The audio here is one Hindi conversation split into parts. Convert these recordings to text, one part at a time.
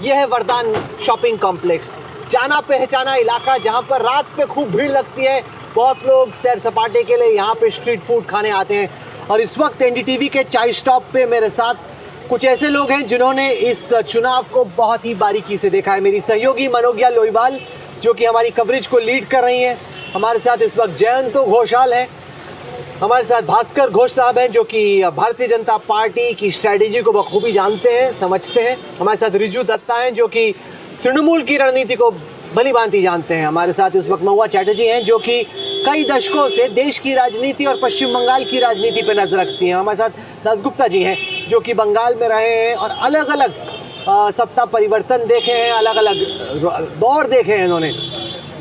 यह है वरदान शॉपिंग कॉम्प्लेक्स, जाना पहचाना इलाका जहां पर रात पे खूब भीड़ लगती है। बहुत लोग सैर सपाटे के लिए यहाँ पे स्ट्रीट फूड खाने आते हैं। और इस वक्त एनडीटीवी के चाय स्टॉप पे मेरे साथ कुछ ऐसे लोग हैं जिन्होंने इस चुनाव को बहुत ही बारीकी से देखा है। मेरी सहयोगी मनोज्ञा लोईवाल जो कि हमारी कवरेज को लीड कर रही हैं, हमारे साथ इस वक्त जयंतो घोषाल है, हमारे साथ भास्कर घोष साहब हैं जो कि भारतीय जनता पार्टी की स्ट्रैटेजी को बखूबी जानते हैं, समझते हैं। हमारे साथ रिजू दत्ता हैं जो कि तृणमूल की रणनीति को भली भांति जानते हैं। हमारे साथ इस वक्त महुआ चैटर्जी हैं जो कि कई दशकों से देश की राजनीति और पश्चिम बंगाल की राजनीति पर नजर रखती हैं। हमारे साथ दासगुप्ता जी हैं जो कि बंगाल में रहे हैं और अलग अलग सत्ता परिवर्तन देखे हैं, अलग अलग दौर देखे हैं इन्होंने।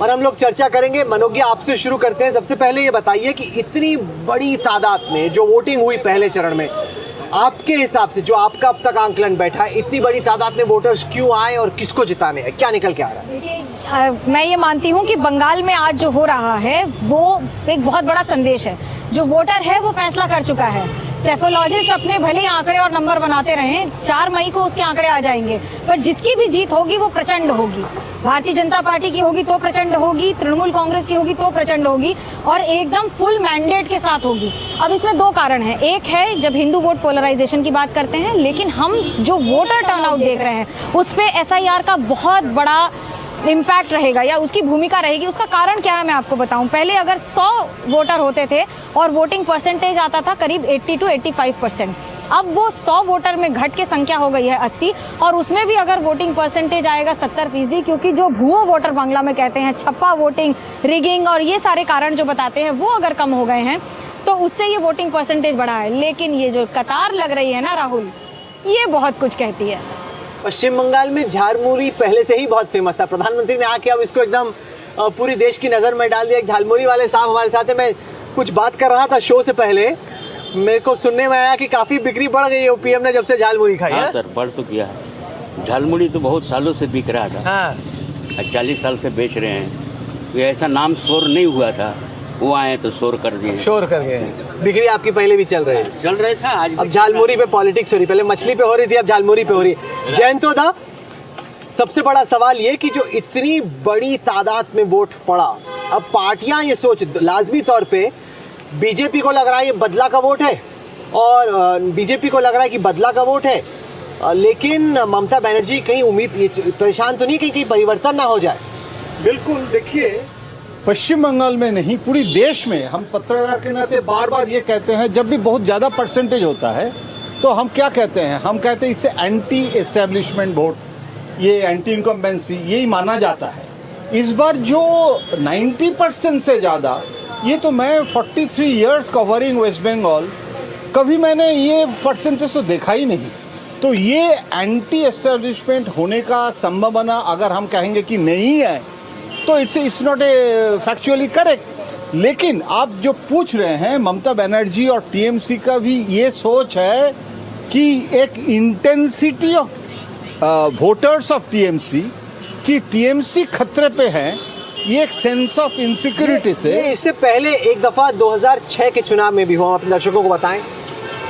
और हम लोग चर्चा करेंगे। मनोज्ञा, आपसे शुरू करते हैं। सबसे पहले ये बताइए कि इतनी बड़ी तादाद में जो वोटिंग हुई पहले चरण में, आपके हिसाब से जो आपका अब तक आंकलन बैठा है, इतनी बड़ी तादाद में वोटर्स क्यों आए और किसको जिताने हैं, क्या निकल के आ रहा है? देखिए, मैं ये मानती हूँ कि बंगाल में आज जो हो रहा है वो एक बहुत बड़ा संदेश है। जो वोटर है वो फैसला कर चुका है। सेफोलॉजिस्ट अपने भले आंकड़े और नंबर बनाते रहें, 4 मई को उसके आंकड़े आ जाएंगे, पर जिसकी भी जीत होगी वो प्रचंड होगी। भारतीय जनता पार्टी की होगी तो प्रचंड होगी, तृणमूल कांग्रेस की होगी तो प्रचंड होगी, और एकदम फुल मैंडेट के साथ होगी। अब इसमें 2 कारण हैं। एक है जब हिंदू वोट पोलराइजेशन की बात करते हैं, लेकिन हम जो वोटर टर्नआउट देख रहे हैं उस पर एसआईआर का बहुत बड़ा इम्पैक्ट रहेगा या उसकी भूमिका रहेगी। उसका कारण क्या है मैं आपको बताऊं। पहले अगर 100 वोटर होते थे और वोटिंग परसेंटेज आता था करीब 80 to 85%, अब वो 100 वोटर में घट के संख्या हो गई है 80, और उसमें भी अगर वोटिंग परसेंटेज आएगा 70%, क्योंकि जो भुओ वोटर बांग्ला में कहते हैं, छप्पा वोटिंग, रिगिंग और ये सारे कारण जो बताते हैं, वो अगर कम हो गए हैं तो उससे ये वोटिंग परसेंटेज बढ़ा है। लेकिन ये जो कतार लग रही है ना राहुल, ये बहुत कुछ कहती है। पश्चिम बंगाल में झालमुरी पहले से ही बहुत फेमस था। प्रधानमंत्री ने आके अब इसको एकदम पूरी देश की नज़र में डाल दिया। एक झालमुरी वाले साहब हमारे साथ है। मैं कुछ बात कर रहा था शो से पहले, मेरे को सुनने में आया कि काफ़ी बिक्री बढ़ गई है पीएम ने जब से झालमुरी खाई है। हाँ सर, बढ़ तो गया है। झालमुरी तो बहुत सालों से बिक रहा था। हाँ, 40 साल से बेच रहे हैं। ये ऐसा नाम शोर नहीं हुआ था, वो आए तो शोर कर दिए। शोर कर गए। बिक्री आपकी पहले भी चल रही है? चल रहा था। आज अब झालमुरी पे पॉलिटिक्स हो रही, पहले मछली पे हो रही थी, अब झालमुरी पे हो रही है। जयंतो दा, सबसे बड़ा सवाल ये कि जो इतनी बड़ी तादाद में वोट पड़ा, अब पार्टियां ये सोच, लाजमी तौर पे बीजेपी को लग रहा है ये बदला का वोट है, और बीजेपी को लग रहा है कि बदला का वोट है, लेकिन ममता बनर्जी कहीं उम्मीद परेशान तो नहीं कहीं परिवर्तन ना हो जाए? बिल्कुल। देखिए, पश्चिम बंगाल में नहीं, पूरी देश में हम पत्रकार के नाते बार बार ये कहते हैं, जब भी बहुत ज़्यादा परसेंटेज होता है तो हम क्या कहते हैं, हम कहते हैं इससे एंटी एस्टेब्लिशमेंट वोट, ये एंटी इनकम्बेंसी, यही माना जाता है। इस बार जो 90% से ज़्यादा, ये तो मैं 43 ईयर्स कवरिंग वेस्ट बंगाल, कभी मैंने ये परसेंटेज तो देखा ही नहीं। तो ये एंटी एस्टेब्लिशमेंट होने का संभावना अगर हम कहेंगे कि नहीं है तो it's not a factually correct. लेकिन आप जो पूछ रहे हैं, ममता बनर्जी और टीएमसी का भी ये सोच है कि एक intensity of voters of TMC, कि टीएमसी खतरे पे है, ये एक सेंस ऑफ इनसिक्योरिटी से। इससे पहले एक दफ़ा 2006 के चुनाव में भी हुआ, अपने दर्शकों को बताएं।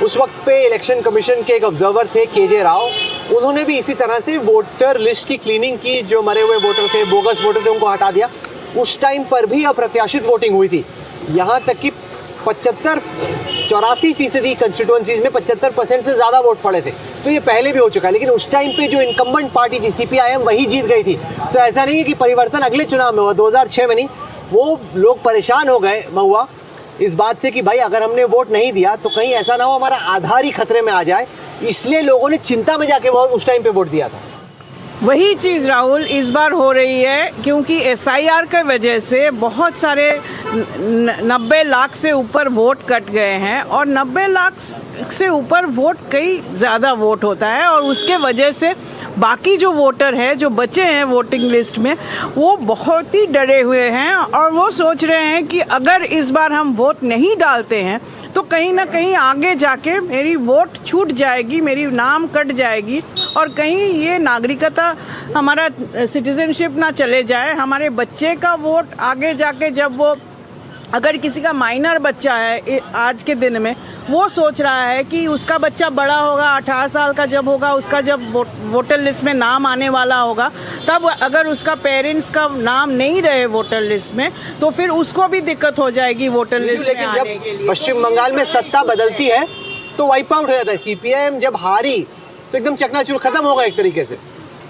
उस वक्त पे इलेक्शन कमीशन के एक ऑब्जर्वर थे केजे राव, उन्होंने भी इसी तरह से वोटर लिस्ट की क्लीनिंग की। जो मरे हुए वोटर थे, बोगस वोटर थे, उनको हटा दिया। उस टाइम पर भी अप्रत्याशित वोटिंग हुई थी, यहाँ तक कि 84% कंस्टिट्यूएंसीज में 75% से ज़्यादा वोट पड़े थे। तो ये पहले भी हो चुका है, लेकिन उस टाइम पे जो इनकम्बेंट पार्टी थी सीपीआईएम, वही जीत गई थी। तो ऐसा नहीं है कि परिवर्तन अगले चुनाव में हुआ, 2006 में नहीं। वो लोग परेशान हो गए महुआ इस बात से कि भाई अगर हमने वोट नहीं दिया तो कहीं ऐसा ना हो हमारा आधार ही खतरे में आ जाए, इसलिए लोगों ने चिंता में जाके बहुत उस टाइम पे वोट दिया था। वही चीज़ राहुल इस बार हो रही है, क्योंकि एसआईआर के वजह से बहुत सारे 90 लाख से ऊपर वोट कट गए हैं, और 90 लाख से ऊपर वोट कई ज़्यादा वोट होता है, और उसके वजह से बाकी जो वोटर है जो बचे हैं वोटिंग लिस्ट में, वो बहुत ही डरे हुए हैं, और वो सोच रहे हैं कि अगर इस बार हम वोट नहीं डालते हैं तो कहीं ना कहीं आगे जाके मेरी वोट छूट जाएगी, मेरी नाम कट जाएगी, और कहीं ये नागरिकता, हमारा सिटीजनशिप ना चले जाए, हमारे बच्चे का वोट आगे जाके, जब वो, अगर किसी का माइनर बच्चा है आज के दिन में, वो सोच रहा है कि उसका बच्चा बड़ा होगा, 18 साल का जब होगा, उसका जब वोटर लिस्ट में नाम आने वाला होगा, तब अगर उसका पेरेंट्स का नाम नहीं रहे वोटर लिस्ट में तो फिर उसको भी दिक्कत हो जाएगी वोटर लिस्ट में लेकिन आने के जब लिए। पश्चिम बंगाल में सत्ता बदलती है तो वाइप आउट हो जाता है। सीपीआईएम जब हारी तो एकदम चकनाचूर खत्म होगा एक तरीके से।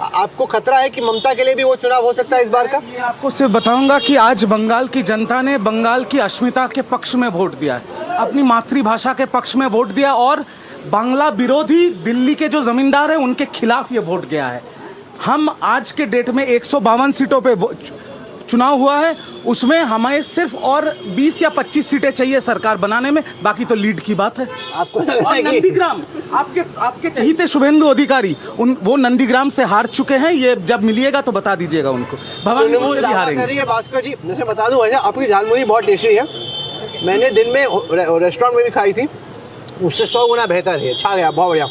आपको खतरा है कि ममता के लिए भी वो चुनाव हो सकता है इस बार का? ये आपको सिर्फ बताऊंगा कि आज बंगाल की जनता ने बंगाल की अस्मिता के पक्ष में वोट दिया है, अपनी मातृभाषा के पक्ष में वोट दिया और बांग्ला विरोधी दिल्ली के जो जमींदार हैं उनके खिलाफ ये वोट गया है। हम आज के डेट में 152 सीटों पे चुनाव हुआ है, उसमें हमें सिर्फ और 20 या 25 सीटें चाहिए सरकार बनाने में, बाकी तो लीड की बात है। आपको लग रहा और है कि नंदीग्राम आपके चहीते शुभेंदु अधिकारी वो नंदीग्राम से हार चुके हैं, ये जब मिलिएगा तो बता दीजिएगा उनको। भवानीपुर तृणमूल से भी दावा कर हारेंगे। रही है। भास्कर जी जैसे बता दूं, वैसे आपकी झालमुड़ी बहुत टेस्टी है, मैंने दिन में रेस्टोरेंट में भी खाई थी, उससे 100 गुना बेहतर है। छा गया, बहुत बढ़िया।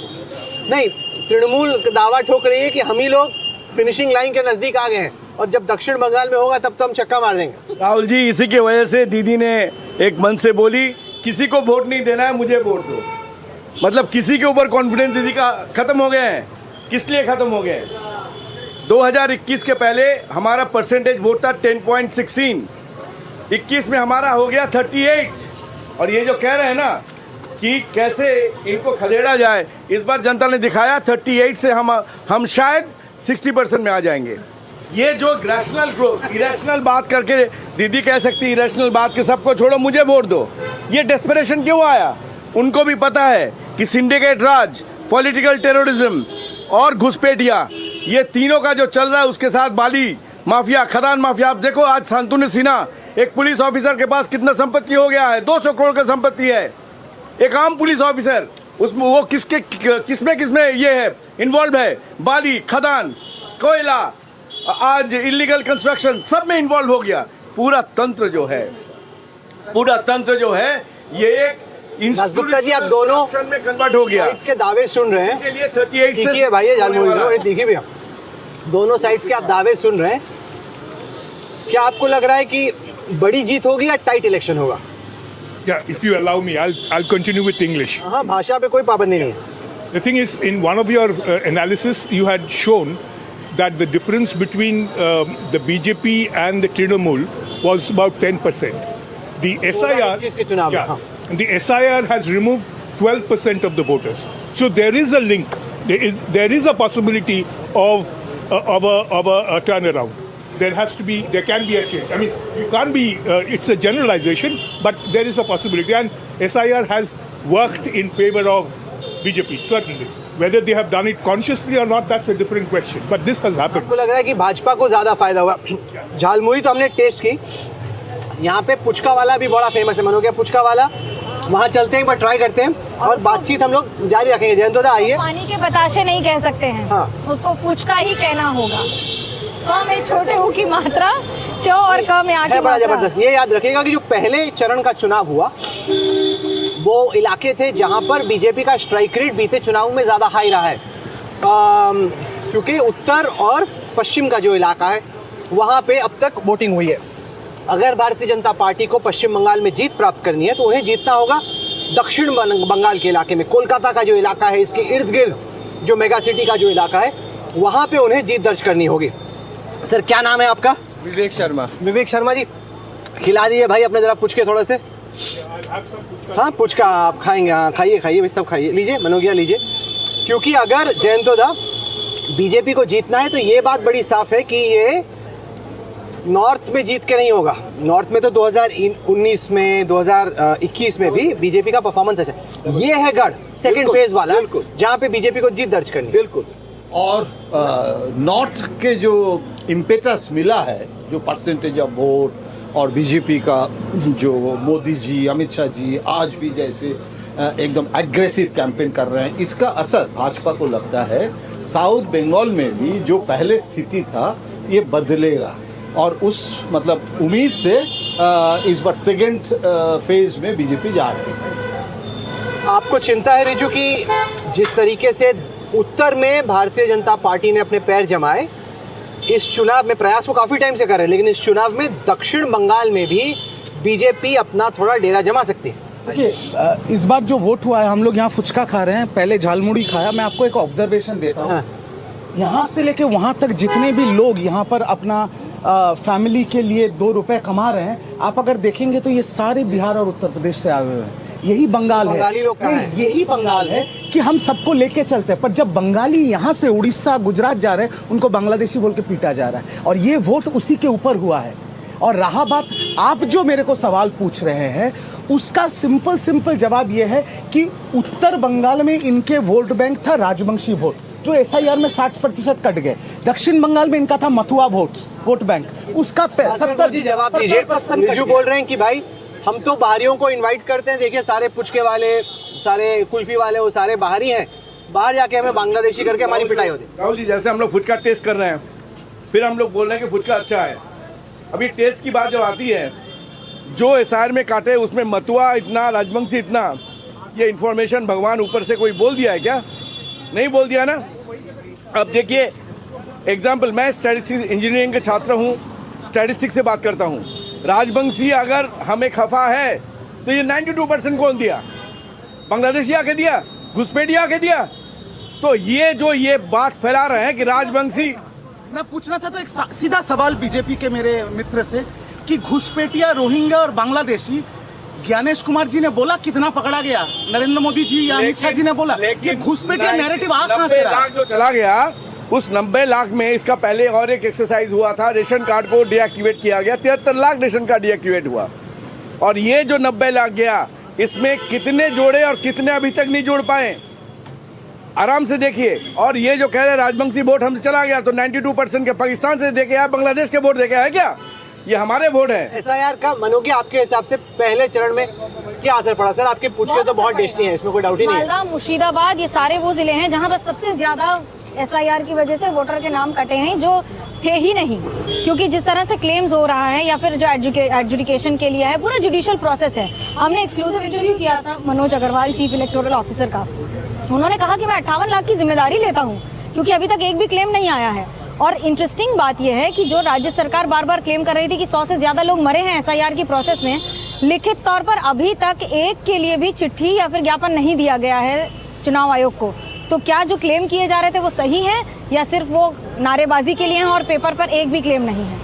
नहीं, तृणमूल दावा ठोक रही है कि हम ही लोग फिनिशिंग लाइन के नज़दीक आ गए हैं और जब दक्षिण बंगाल में होगा तब तो हम छक्का मार देंगे। राहुल जी, इसी की वजह से दीदी ने एक मन से बोली किसी को वोट नहीं देना है, मुझे वोट दो। मतलब किसी के ऊपर कॉन्फिडेंस दीदी का खत्म हो गया है। किस लिए खत्म हो गए हैं? 2021 के पहले हमारा परसेंटेज वोट था 10.16, 21 में हमारा हो गया 38। और ये जो कह रहे हैं ना कि कैसे इनको खदेड़ा जाए, इस बार जनता ने दिखाया 38 से हम शायद 60% में आ जाएंगे। ये जो रैशनल ग्रोथ, इरेशनल बात करके दीदी कह सकती है इरेशनल बात के सबको छोड़ो मुझे वोट दो, ये डेस्परेशन क्यों आया? उनको भी पता है कि सिंडिकेट राज, पॉलिटिकल टेररिज्म और घुसपैठिया, ये तीनों का जो चल रहा है, उसके साथ बाली माफिया, खदान माफिया। आप देखो आज शांतनु सिन्हा, एक पुलिस ऑफिसर के पास कितना संपत्ति हो गया है, 200 करोड़ का संपत्ति है। एक आम पुलिस ऑफिसर, उसमें वो किसमें ये है इन्वॉल्व है, बाली, खदान, कोयला, आज इलीगल कंस्ट्रक्शन, सब में इन्वॉल्व हो गया। पूरा तंत्र जो है ये एक गुप्ता जी, आप दोनों में कन्वर्ट हो गया। साइड्स के दावे सुन रहे हैं। इसके लिए 38 से देखिए भाई, झालमुड़ी देखिए भैया, दोनों साइड्स के आप दावे सुन रहे हैं। क्या आपको लग रहा है कि बड़ी जीत होगी या टाइट इलेक्शन होगा? Yeah, if you allow me, I'll continue with English. हाँ, भाषा पे कोई पाबंदी नहीं है। The thing is, in one of your analysis, you had shown that the difference between the BJP and the Trinamool was about 10%. The SIR, 2021 के चुनाव में, हाँ। the SIR has removed 12% of the voters. So there is a link. There is a possibility of a turnaround. There can be a change. I mean, you can't be, it's a generalization, but there is a possibility. And SIR has worked in favor of BJP, certainly. Whether they have done it consciously or not, that's a different question. But this has happened. आपको लग रहा है कि भाजपा को ज़्यादा फायदा हुआ? झालमुड़ी तो हमने टेस्ट की, यहाँ पे पुचका वाला भी बड़ा फेमस है, मनोगे पुचका वाला, वहाँ चलते हैं, एक बार ट्राई करते हैं और बातचीत हम लोग जारी रखेंगे। जयंतोदा आइए। पानी के बताशे नहीं कह सकते हैं, हाँ। उसको पुचका ही कहना होगा। क में छोटे ऊ की मात्रा, च और क में आ की है बड़ा मात्रा। जबरदस्त। ये याद रखिएगा कि जो पहले चरण का चुनाव हुआ वो इलाके थे जहां पर बीजेपी का स्ट्राइक रेट बीते चुनाव में ज़्यादा हाई रहा है, क्योंकि उत्तर और पश्चिम का जो इलाका है वहां पे अब तक वोटिंग हुई है। अगर भारतीय जनता पार्टी को पश्चिम बंगाल में जीत प्राप्त करनी है तो उन्हें जीतना होगा दक्षिण बंगाल के इलाके में। कोलकाता का जो इलाका है, इसके इर्द गिर्द जो मेगा सिटी का जो इलाका है, वहाँ पे उन्हें जीत दर्ज करनी होगी। सर, क्या नाम है आपका? विवेक शर्मा। विवेक शर्मा जी, खिला दिए भाई अपने जरा पुचके थोड़े से। हाँ, पुचका आप खाएंगे? हाँ, खाइए भाई, सब खाइए, लीजिए मनोगिया लीजिए। क्योंकि अगर जयंतोदा बीजेपी को जीतना है तो ये बात बड़ी साफ है कि ये नॉर्थ में जीत के नहीं होगा। नॉर्थ में तो 2019 में 2021 में भी बीजेपी का परफॉर्मेंस है। ये है गढ़ सेकंड फेज वाला, जहाँ पे बीजेपी को जीत दर्ज करनी। बिल्कुल। और नॉर्थ के जो इम्पेटस मिला है, जो परसेंटेज ऑफ वोट और बीजेपी का जो मोदी जी, अमित शाह जी आज भी जैसे एकदम एग्रेसिव कैंपेन कर रहे हैं, इसका असर भाजपा को लगता है साउथ बंगाल में भी जो पहले स्थिति था ये बदलेगा। और उस मतलब उम्मीद से इस बार सेकेंड फेज में बीजेपी जा रही है। आपको चिंता है रिजू कि जिस तरीके से उत्तर में भारतीय जनता पार्टी ने अपने पैर जमाए इस चुनाव में, प्रयास वो काफ़ी टाइम से कर रहे हैं, लेकिन इस चुनाव में दक्षिण बंगाल में भी बीजेपी अपना थोड़ा डेरा जमा सकती है? देखिए इस बार जो वोट हुआ है, हम लोग यहाँ फुचका खा रहे हैं, पहले झालमुड़ी खाया। मैं आपको एक ऑब्जर्वेशन देता हूँ। यहाँ से लेके वहाँ तक जितने भी लोग यहाँ पर अपना फैमिली के लिए 2 रुपए कमा रहे हैं, आप अगर देखेंगे तो ये सारे बिहार और उत्तर प्रदेश से आए हुए हैं। यही बंगाल है, बंगाली लोग कहाँ हैं? यही बंगाल है कि हम सबको लेके चलते हैं, पर जब बंगाली यहाँ से उड़ीसा गुजरात जा रहे हैं, उनको बांग्लादेशी बोल के पीटा जा रहा है। और ये वोट उसी के ऊपर हुआ है। और रहा बात, आप जो मेरे को सवाल पूछ रहे हैं, उसका सिंपल जवाब ये है कि उत्तर बंगाल में इनके वोट बैंक था राजवंशी वोट, जो एसआईआर में 60% कट गए। दक्षिण बंगाल में इनका था मथुआ वोट बैंक, उसका 70% जवाब दीजिए। रिजू बोल रहे हैं कि भाई हम तो बाहरियों को इनवाइट करते हैं, देखिए सारे पुचके वाले, सारे कुल्फी वाले, वो सारे बाहरी हैं, बाहर जाके हमें बांग्लादेशी करके हमारी पिटाई होती है। राहुल जी, जैसे हम लोग फुचका टेस्ट कर रहे हैं, फिर हम लोग बोल रहे हैं कि फुचका अच्छा है। अभी टेस्ट की बात जब आती है, जो एसआईआर में काटे उसमें मथुआ इतना, राजवंशी इतना, ये इन्फॉर्मेशन भगवान ऊपर से कोई बोल दिया है क्या? नहीं बोल दिया ना। अब देखिए एग्जाम्पल, मैं स्टैटिस्टिक्स इंजीनियरिंग के छात्र हूँ, स्टैटिस्टिक्स से बात करता हूँ। राजवंशी अगर हमें खफा है तो ये 92% कौन दिया? बांग्लादेशी आके दिया, घुसपैठिया आके दिया। तो ये बात फैला रहे हैं कि राजवंशी। मैं पूछना चाहता हूँ एक सीधा सवाल बीजेपी के मेरे मित्र से कि घुसपैठिया, रोहिंग्या और बांग्लादेशी, ज्ञानेश कुमार जी ने बोला कितना पकड़ा गया? नरेंद्र मोदी जी या अमित शाह जी ने बोला कि घुसपैठिया नैरेटिव आ कहां से रहा? जो चला गया, उस 90 लाख में इसका पहले और एक एक्सरसाइज हुआ था, रेशन कार्ड को डीएक्टिवेट किया गया, 73 लाख रेशन कार्ड डीएक्टिवेट हुआ। और ये जो 90 लाख गया, इसमें कितने जोड़े और कितने अभी तक नहीं जोड़ पाए, आराम से देखिए। और ये जो कह रहे राजवंशी वोट हमसे चला गया, तो 92% के पाकिस्तान से देखे आए, बांग्लादेश के वोट देखे आए क्या? ये हमारे वोट है। एसआईआर का मनोगी आपके हिसाब से पहले चरण में क्या असर पड़ा? सर आपके पुचके तो बहुत टेस्टी हैं, इसमें कोई डाउट ही नहीं है। मालदा, मुर्शिदाबाद, ये सारे वो जिले हैं जहां पर सबसे ज्यादा एसआईआर की वजह से वोटर के नाम कटे हैं जो थे ही नहीं। क्योंकि जिस तरह से क्लेम्स हो रहा है या फिर जो एडजुडिकेशन के लिए है, पूरा जुडिशियल प्रोसेस है। हमने एक्सक्लूसिव इंटरव्यू किया था Manoj Agarwal, chief electoral officer का। उन्होंने कहा कि मैं 58 लाख की जिम्मेदारी लेता हूँ, क्योंकि अभी तक एक भी क्लेम नहीं आया है। और इंटरेस्टिंग बात यह है कि जो राज्य सरकार बार बार क्लेम कर रही थी कि 100 से ज्यादा लोग मरे हैं एसआईआर की प्रोसेस में, लिखित तौर पर अभी तक एक के लिए भी चिट्ठी या फिर ज्ञापन नहीं दिया गया है चुनाव आयोग को। तो क्या जो क्लेम किए जा रहे थे वो सही है या सिर्फ वो नारेबाजी के लिए हैं और पेपर पर एक भी क्लेम नहीं है?